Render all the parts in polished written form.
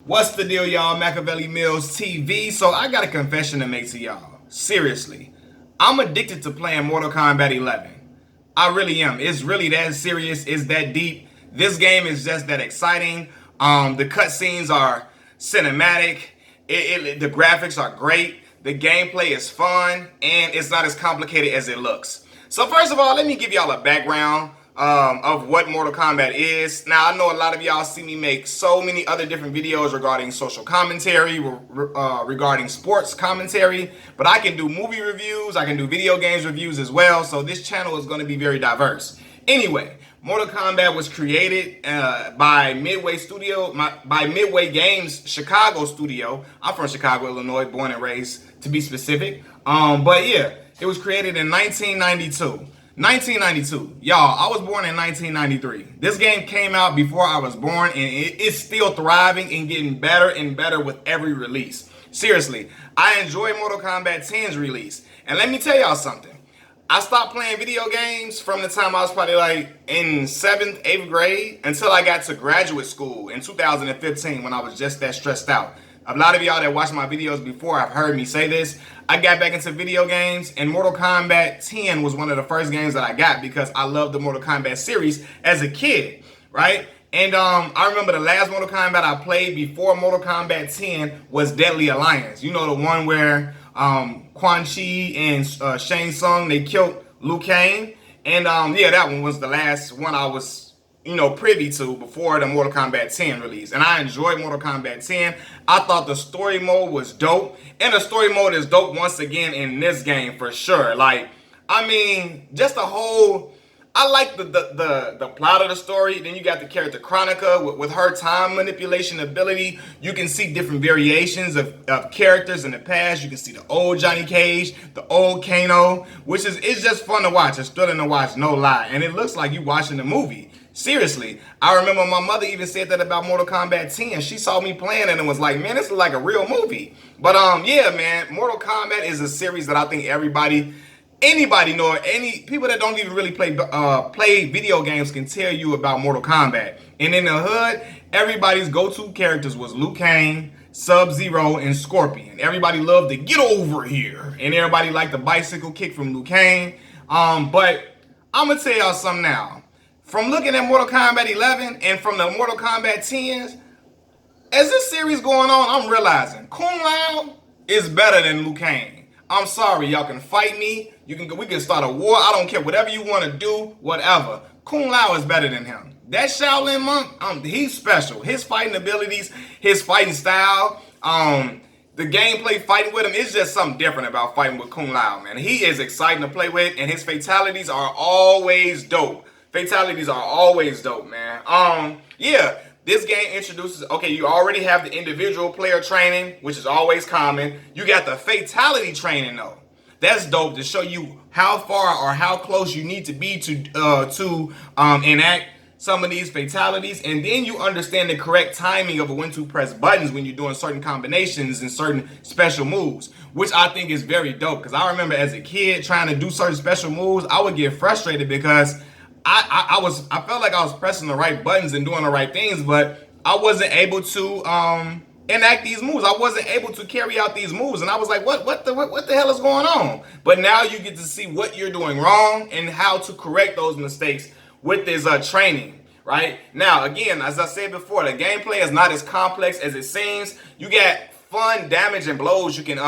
What's the deal, y'all? Machiavelli Mills TV. So I got a confession to make to y'all. Seriously, I'm addicted to playing Mortal Kombat 11. I really am. It's really that serious. It's that deep. This game is just that exciting. The cutscenes are cinematic. The graphics are great. The gameplay is fun, and it's not as complicated as it looks. So first of all, let me give y'all a background of what Mortal Kombat is. Now, I know a lot of y'all see me make so many other different videos regarding social commentary, regarding sports commentary, but I can do movie reviews, I can do video games reviews as well, so this channel is going to be very diverse. Anyway, Mortal Kombat was created by Midway Games Chicago studio. I'm from Chicago, Illinois, born and raised to be specific. But yeah, it was created in 1992. 1992. Y'all, I was born in 1993. This game came out before I was born, and it's still thriving and getting better and better with every release. Seriously, I enjoy Mortal Kombat 10's release. And let me tell y'all something. I stopped playing video games from the time I was probably like in 7th, 8th grade until I got to graduate school in 2015 when I was just that stressed out. A lot of y'all that watched my videos before have heard me say this. I got back into video games, and Mortal Kombat 10 was one of the first games that I got because I loved the Mortal Kombat series as a kid, right? And I remember the last Mortal Kombat I played before Mortal Kombat 10 was Deadly Alliance. You know, the one where Quan Chi and Shang Tsung, they killed Liu Kang. And yeah, that one was the last one I was privy to before the Mortal Kombat 10 release. And I enjoyed Mortal Kombat 10. I thought the story mode was dope. And the story mode is dope once again in this game for sure. Like, I mean, just the whole... I like the plot of the story. Then you got the character Chronica with her time manipulation ability. You can see different variations of characters in the past. You can see the old Johnny Cage, the old Kano, which it's just fun to watch. It's thrilling to watch, no lie. And it looks like you watching the movie. Seriously, I remember my mother even said that about Mortal Kombat 10. She saw me playing and it was like, man, this is like a real movie. But yeah, man, Mortal Kombat is a series that I think anybody know, any people that don't even really play video games can tell you about Mortal Kombat. And in the hood, everybody's go-to characters was Liu Kang, Sub-Zero, and Scorpion. Everybody loved to get over here, and everybody liked the bicycle kick from Liu Kang. But I'm gonna tell y'all something now. From looking at Mortal Kombat 11 and from the Mortal Kombat 10s, as this series going on, I'm realizing Kung Lao is better than Liu Kang. I'm sorry, y'all can fight me. We can start a war. I don't care. Whatever you want to do, whatever. Kung Lao is better than him. That Shaolin monk, he's special. His fighting abilities, his fighting style, the gameplay fighting with him, it's just something different about fighting with Kung Lao, man. He is exciting to play with, and his fatalities are always dope. Fatalities are always dope, man. Yeah. This game introduces, okay, you already have the individual player training, which is always common. You got the fatality training, though. That's dope to show you how far or how close you need to be to enact some of these fatalities. And then you understand the correct timing of when to press buttons when you're doing certain combinations and certain special moves, which I think is very dope. Because I remember as a kid trying to do certain special moves, I would get frustrated because I felt like I was pressing the right buttons and doing the right things, but I wasn't able to enact these moves. I wasn't able to carry out these moves, and I was like, what the hell is going on? But now you get to see what you're doing wrong and how to correct those mistakes with this training. Right now, again, as I said before, the gameplay is not as complex as it seems. You got fun damage and blows you can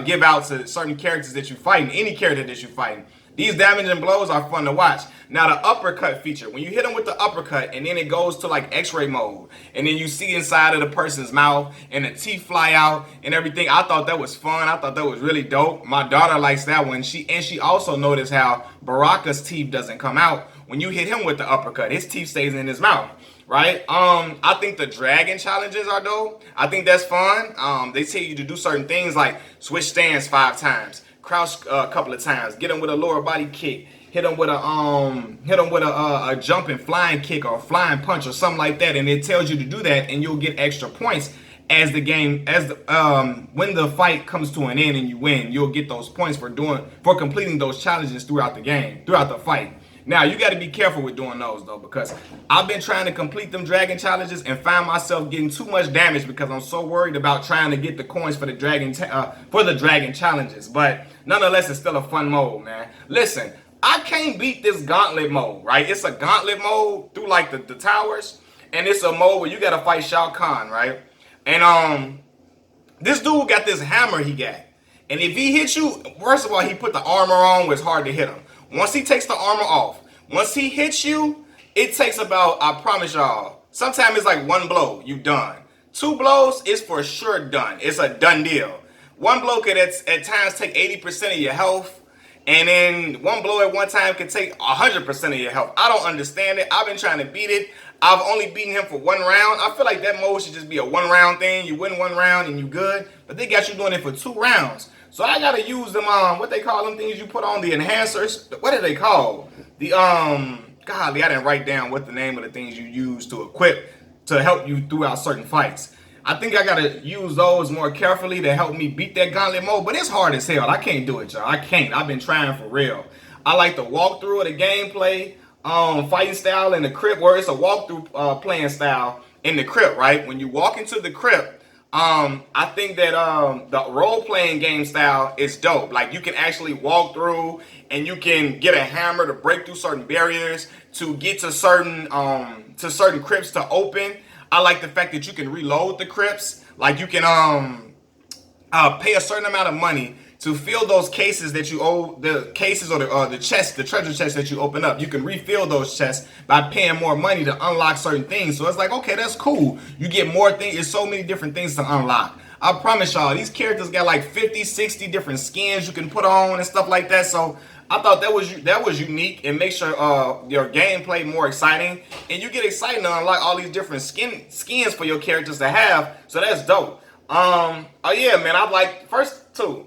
give out to certain characters that you're fighting, any character that you're fighting. These damage and blows are fun to watch. Now, the uppercut feature, when you hit them with the uppercut and then it goes to like x-ray mode and then you see inside of the person's mouth and the teeth fly out and everything, I thought that was fun. I thought that was really dope. My daughter likes that one. She also noticed how Baraka's teeth doesn't come out. When you hit him with the uppercut, his teeth stays in his mouth, right? I think the dragon challenges are dope. I think that's fun. They tell you to do certain things like switch stands 5 times. Crouch a couple of times, get him with a lower body kick, hit him with a jumping flying kick or a flying punch or something like that, and it tells you to do that, and you'll get extra points as the game when the fight comes to an end and you win. You'll get those points for completing those challenges throughout the game, throughout the fight. Now, you got to be careful with doing those, though, because I've been trying to complete them dragon challenges and find myself getting too much damage because I'm so worried about trying to get the coins for the dragon challenges. But nonetheless, it's still a fun mode, man. Listen, I can't beat this gauntlet mode, right? It's a gauntlet mode through, like, the towers, and it's a mode where you got to fight Shao Kahn, right? And this dude got this hammer he got. And if he hits you, first of all, he put the armor on where it's hard to hit him. Once he takes the armor off, once he hits you, it takes about, I promise y'all, sometimes it's like one blow, you done. 2 blows is for sure done. It's a done deal. One blow could at times take 80% of your health. And then one blow at one time can take 100% of your health. I don't understand it. I've been trying to beat it. I've only beaten him for 1 round. I feel like that mode should just be a 1 round thing. You win 1 round and you good. But they got you doing it for 2 rounds. So I gotta use them, what they call them things you put on, the enhancers. What are they called? The, golly, I didn't write down what the name of the things you use to equip to help you throughout certain fights. I think I gotta use those more carefully to help me beat that gauntlet mode, but it's hard as hell. I can't do it, y'all. I can't. I've been trying for real. I like the walkthrough of the gameplay, fighting style in the crypt, where it's a walkthrough playing style in the crypt, right? When you walk into the crypt, I think that the role-playing game style is dope. Like, you can actually walk through and you can get a hammer to break through certain barriers, to get to certain crypts to open. I like the fact that you can reload the crypts. Like, you can pay a certain amount of money to fill those cases that you owe, the cases or the chests, the treasure chests that you open up. You can refill those chests by paying more money to unlock certain things. So it's like, okay, that's cool. You get more things. There's so many different things to unlock. I promise y'all, these characters got like 50, 60 different skins you can put on and stuff like that. So I thought that was unique and make sure your gameplay more exciting. And you get excited to unlock all these different skins for your characters to have. So that's dope. Oh yeah, man, I like first 2.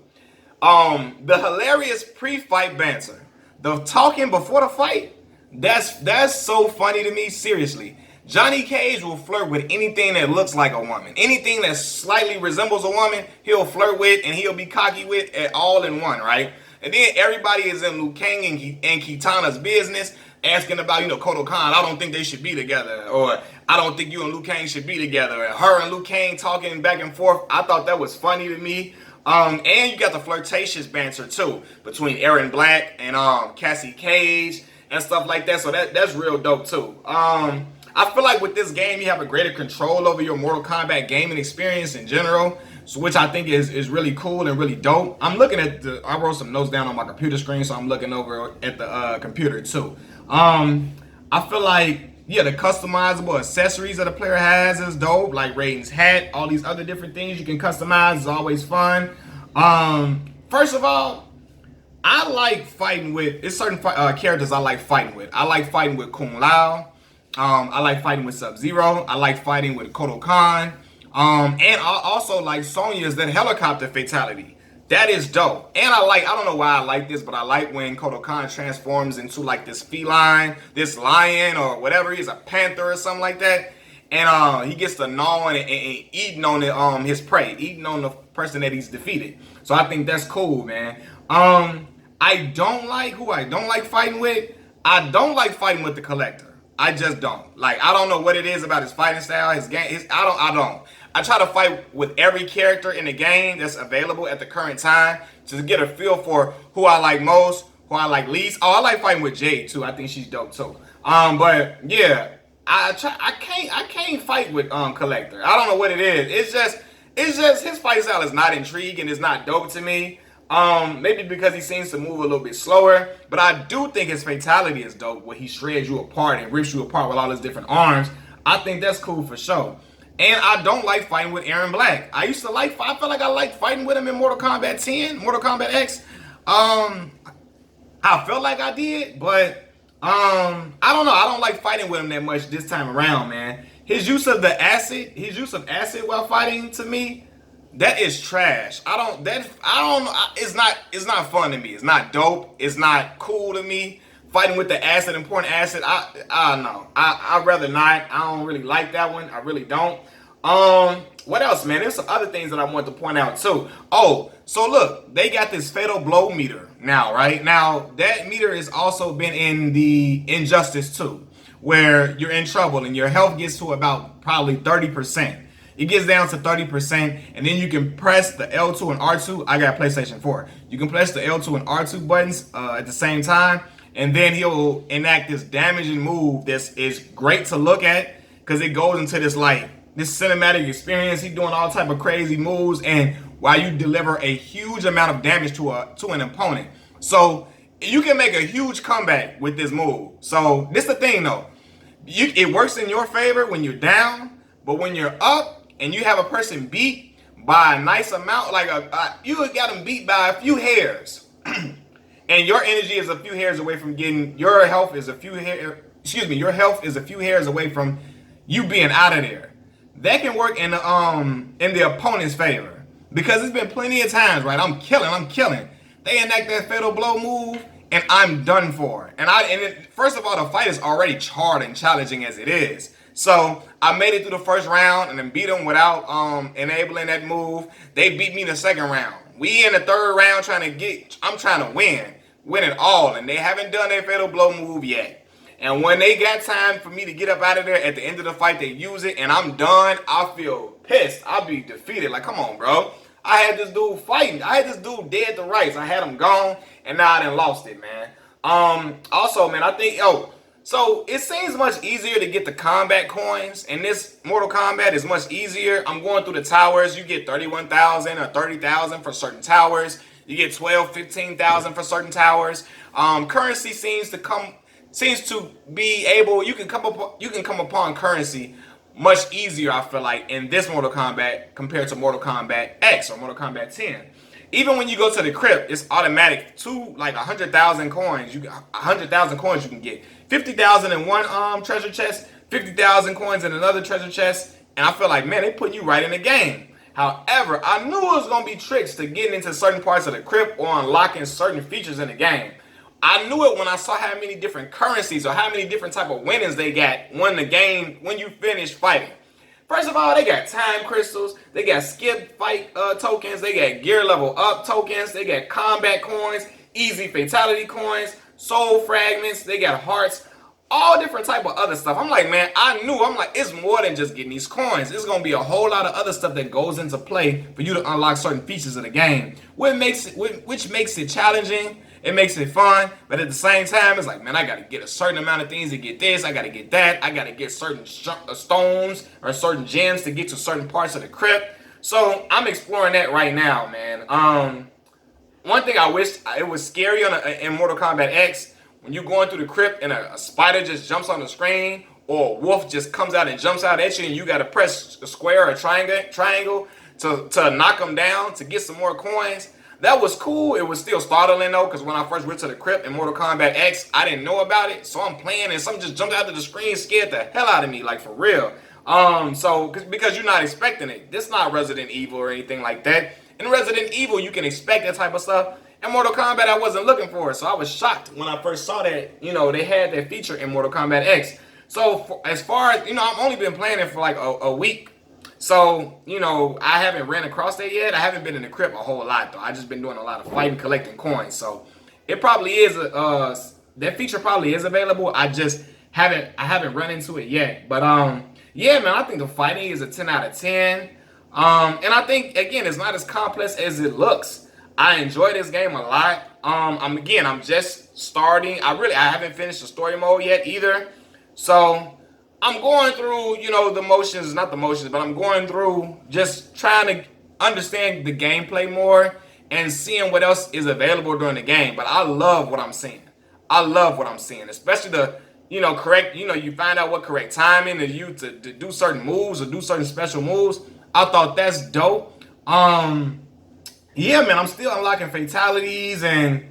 The hilarious pre-fight banter, the talking before the fight, that's so funny to me, seriously. Johnny Cage will flirt with anything that looks like a woman. Anything that slightly resembles a woman, he'll flirt with and he'll be cocky with at all in one, right? And then everybody is in Liu Kang and Kitana's business, asking about, Kotal Khan, I don't think they should be together. Or, I don't think you and Liu Kang should be together. And her and Liu Kang talking back and forth. I thought that was funny to me. And you got the flirtatious banter too between Aaron Black and Cassie Cage and stuff like that. So that's real dope too. I feel like with this game you have a greater control over your Mortal Kombat gaming experience in general, so which I think is really cool and really dope. I'm looking at I wrote some notes down on my computer screen, so I'm looking over at the computer too. I feel like, yeah, the customizable accessories that a player has is dope, like Raiden's hat, all these other different things you can customize is always fun. First of all, I like fighting with, it's certain characters I like fighting with. I like fighting with Kung Lao. I like fighting with Sub-Zero. I like fighting with Kotal Khan. And I also like Sonya's that helicopter fatality. That is dope. And I don't know why I like this, but I like when Kotal Khan transforms into like this feline, this lion or whatever. He's a panther or something like that. And he gets to gnawing and eating on his prey, eating on the person that he's defeated. So I think that's cool, man. I don't like fighting with. I don't like fighting with the Collector. I just don't. Like, I don't know what it is about his fighting style, his game. I don't. I try to fight with every character in the game that's available at the current time to get a feel for who I like most, who I like least. Oh, I like fighting with Jade too. I think she's dope too. But yeah, I can't fight with Collector. I don't know what it is. It's just his fight style is not intriguing. It's not dope to me. Maybe because he seems to move a little bit slower, but I do think his fatality is dope, where he shreds you apart and rips you apart with all his different arms. I think that's cool for sure. And I don't like fighting with Aaron Black. I feel like I liked fighting with him in Mortal Kombat 10, Mortal Kombat X. I felt like I did, but I don't know. I don't like fighting with him that much this time around, man. His use of acid while fighting, to me, that is trash. It's not fun to me. It's not dope. It's not cool to me. Fighting with the acid and pouring acid, I don't know. I'd rather not. I don't really like that one. I really don't. What else, man? There's some other things that I want to point out too. Oh, so look, they got this fatal blow meter now, right? Now that meter has also been in the Injustice 2, where you're in trouble and your health gets to about probably 30%. It gets down to 30%, and then you can press the L2 and R2. I got PlayStation 4. You can press the L2 and R2 buttons at the same time, and then he'll enact this damaging move that is great to look at because it goes into this this cinematic experience. He's doing all type of crazy moves, and while you deliver a huge amount of damage to an opponent, so you can make a huge comeback with this move. So this is the thing though, it works in your favor when you're down, but when you're up and you have a person beat by a nice amount, like you got them beat by a few hairs, and your energy is a few hairs away from getting your health is a few your health is a few hairs away from you being out of there. That can work in the opponent's favor because there's been plenty of times, right? I'm killing. They enact that fatal blow move, and I'm done for. First of all, the fight is already charred and challenging as it is. So I made it through the first round and then beat them without enabling that move. They beat me in the second round. We in the third round I'm trying to win it all, and they haven't done their fatal blow move yet. And when they got time for me to get up out of there at the end of the fight, they use it, and I'm done. I feel pissed. I'll be defeated. Like, come on, bro. I had this dude fighting. I had this dude dead to rights. I had him gone, and now I done lost it, man. Also, man, I think, so it seems much easier to get the combat coins, and this Mortal Kombat is much easier. I'm going through the towers. You get 31,000 or 30,000 for certain towers. You get 12, 15,000 for certain towers. Currency seems to be able, you can come upon currency much easier, I feel like, in this Mortal Kombat compared to Mortal Kombat X or Mortal Kombat 10. Even when you go to the crypt, it's automatic to like 100,000 coins. 100,000 coins you can get. 50,000 in one treasure chest, 50,000 coins in another treasure chest, and I feel like, man, they putting you right in the game. However, I knew it was gonna be tricks to getting into certain parts of the crypt or unlocking certain features in the game. I knew it when I saw how many different currencies or how many different type of winnings they got when you finish fighting. First of all, they got time crystals, they got skip fight tokens, they got gear level up tokens, they got combat coins, easy fatality coins, soul fragments, they got hearts, all different type of other stuff. I'm like, man, it's more than just getting these coins. It's gonna be a whole lot of other stuff that goes into play for you to unlock certain features of the game, which makes it challenging. It makes it fun, but at the same time, it's like, man, I gotta get a certain amount of things to get this. I gotta get that. I gotta get certain stones or certain gems to get to certain parts of the crypt. So I'm exploring that right now, man. One thing I wish it was scary in Mortal Kombat X when you're going through the crypt and a spider just jumps on the screen, or a wolf just comes out and jumps out at you, and you gotta press a square or a triangle to knock them down to get some more coins. That was cool. It was still startling though, because when I first went to the crypt in Mortal Kombat X, I didn't know about it. So I'm playing and something just jumped out of the screen, scared the hell out of me, like for real. Because you're not expecting it. This is not Resident Evil or anything like that. In Resident Evil, you can expect that type of stuff. In Mortal Kombat, I wasn't looking for it. So I was shocked when I first saw that, they had that feature in Mortal Kombat X. So as far as, I've only been playing it for like a week. So, I haven't ran across that yet. I haven't been in the crypt a whole lot, though. I just been doing a lot of fighting, collecting coins. So, it probably is, that feature probably is available. I haven't run into it yet. But, yeah, man, I think the fighting is a 10 out of 10. And I think, again, it's not as complex as it looks. I enjoy this game a lot. I'm just starting. I haven't finished the story mode yet either. So, I'm going through, not the motions, but I'm going through just trying to understand the gameplay more and seeing what else is available during the game. But I love what I'm seeing. Especially the, correct, you find out what correct timing to use to do certain moves or do certain special moves. I thought that's dope. Yeah, man, I'm still unlocking fatalities and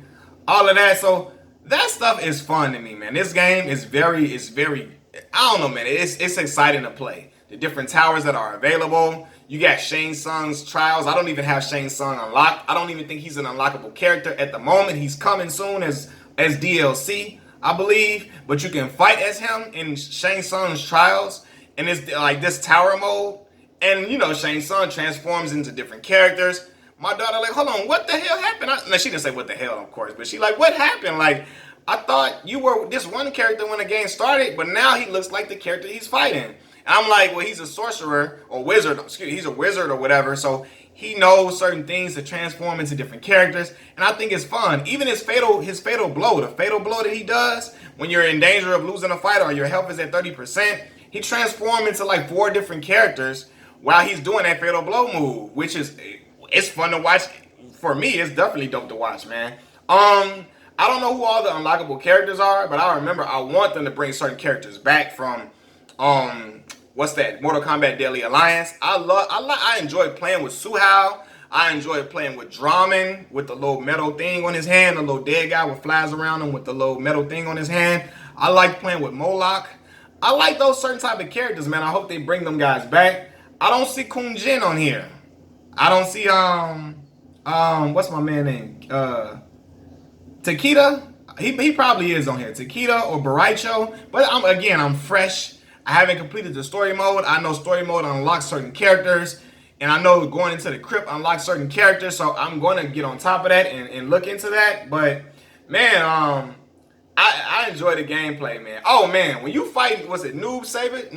all of that. So that stuff is fun to me, man. This game is very, I don't know, man. It's exciting to play. The different towers that are available. You got Shang Tsung's trials. I don't even have Shang Tsung unlocked. I don't even think he's an unlockable character at the moment. He's coming soon as DLC, I believe. But you can fight as him in Shang Tsung's trials. And it's like this tower mode. And, you know, Shang Tsung transforms into different characters. My daughter like, hold on, what the hell happened? No, she didn't say what the hell, of course, but she like, what happened? Like, I thought you were this one character when the game started, but now he looks like the character he's fighting. And I'm like, well, he's a sorcerer or wizard. Excuse me, he's a wizard or whatever. So he knows certain things to transform into different characters. And I think it's fun. Even his fatal blow, the fatal blow that he does when you're in danger of losing a fight or your health is at 30%, he transforms into like 4 different characters while he's doing that fatal blow move, which is, it's fun to watch. For me, it's definitely dope to watch, man. I don't know who all the unlockable characters are, but I remember I want them to bring certain characters back from, what's that? Mortal Kombat Deadly Alliance. I enjoy playing with Suhao. I enjoy playing with Draman with the little metal thing on his hand, the little dead guy with flies around him with the little metal thing on his hand. I like playing with Moloch. I like those certain type of characters, man. I hope they bring them guys back. I don't see Kun Jin on here. I don't see what's my man name? Takeda. He probably is on here. Takeda or Baraicho. But I'm fresh. I haven't completed the story mode. I know story mode unlocks certain characters. And I know going into the crypt unlocks certain characters. So I'm going to get on top of that and look into that. But, man, I enjoy the gameplay, man. Oh, man, when you fight, what's it, Noob Sabat?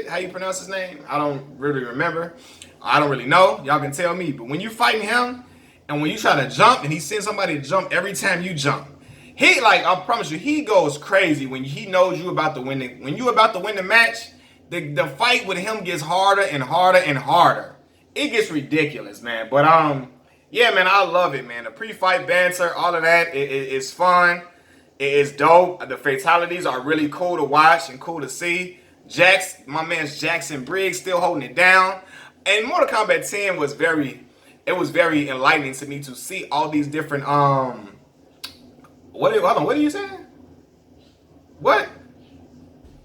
How you pronounce his name? I don't really remember. I don't really know. Y'all can tell me. But when you fighting him, and when you try to jump, and he sends somebody to jump every time you jump, he, like, I promise you, he goes crazy when he knows you about to win the, when you about to win the match. The fight with him gets harder and harder and harder. It gets ridiculous, man. But yeah, man, I love it, man. The pre-fight banter, all of that, it's fun. It's dope. The fatalities are really cool to watch and cool to see. My man's Jackson Briggs still holding it down. And Mortal Kombat 10 was very enlightening to me to see all these different what are you saying? What?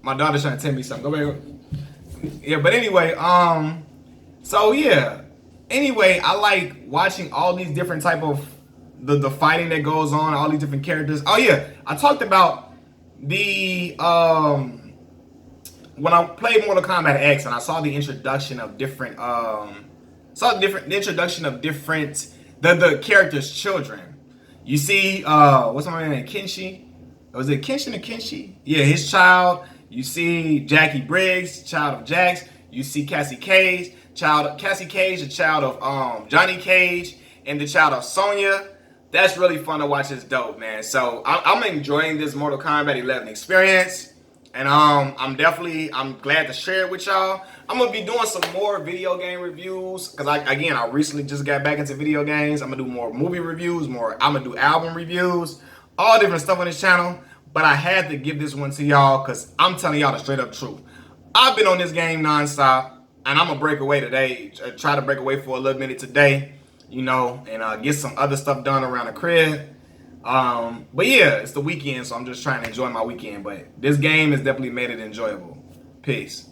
My daughter's trying to tell me something. Go back. Yeah, but anyway, so yeah. Anyway, I like watching all these different type of the fighting that goes on, all these different characters. Oh yeah, I talked about the when I played Mortal Kombat X and I saw the introduction of different the characters' children. You see, what's my name? Kenshi? Was it Kenshin or Kenshi? Yeah, his child. You see Jackie Briggs, child of Jax. You see Cassie Cage, the child of Johnny Cage, and the child of Sonya. That's really fun to watch. It's dope, man. So I'm enjoying this Mortal Kombat 11 experience, and I'm glad to share it with y'all. I'm gonna be doing some more video game reviews because I recently just got back into video games. I'm gonna do more movie reviews, I'm gonna do album reviews, all different stuff on this channel. But I had to give this one to y'all because I'm telling y'all the straight up truth. I've been on this game nonstop, and I'm gonna break away today. Try to break away for a little minute today, you know, and get some other stuff done around the crib. But yeah, it's the weekend, so I'm just trying to enjoy my weekend. But this game has definitely made it enjoyable. Peace.